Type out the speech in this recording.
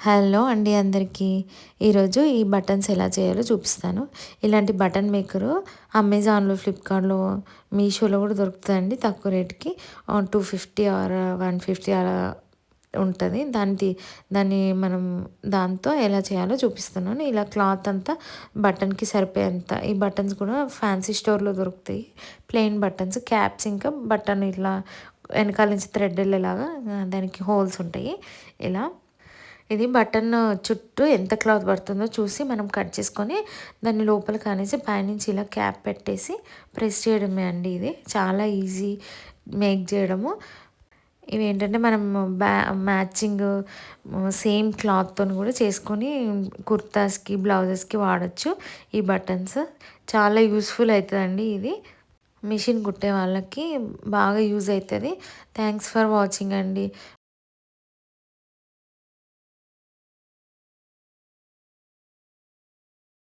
Hello అండి అందరికీ. ఈరోజు ఈ బటన్స్ ఎలా చేయాలో చూపిస్తాను. ఇలాంటి బటన్ మేకరు అమెజాన్‌లో, ఫ్లిప్‌కార్ట్‌లో, మీషోలో కూడా దొరుకుతదండి తక్కువ రేట్‌కి. 250 ఆర్ 150 అలా ఉంటది. దాన్ని మనం దాంతో ఎలా చేయాలో చూపిస్తున్నాను. ఇలా క్లాత్ అంతా బటన్‌కి సరిపోయేంత ఈ బటన్స్ కూడా ఫ్యాన్సీ స్టోర్‌లో దొరుకుతాయి. ప్లెయిన్ బటన్స్, క్యాప్స్ ఇంకా బటన్ ఇట్లా వెనకాల నుంచి థ్రెడ్ ఎళ్ళేలాగా దానికి హోల్స్ ఉంటాయి. ఇలా ఇది బటన్ చుట్టూ ఎంత క్లాత్ పడుతుందో చూసి మనం కట్ చేసుకొని దాన్ని లోపలికి అనేసి పైనుంచి ఇలా క్యాప్ పెట్టేసి ప్రెస్ చేయడమే అండి. ఇది చాలా ఈజీ మేక్ చేయడము. ఇవేంటంటే మనం మ్యాచింగ్ సేమ్ క్లాత్తోని కూడా చేసుకొని కుర్తాస్‌కి, బ్లౌజెస్‌కి వాడొచ్చు ఈ బటన్స్. చాలా యూస్‌ఫుల్ అయితదండి ఇది. మిషన్ కుట్టే వాళ్ళకి బాగా యూజ్ అయితది. థ్యాంక్స్ ఫర్ వాచింగ్ అండి.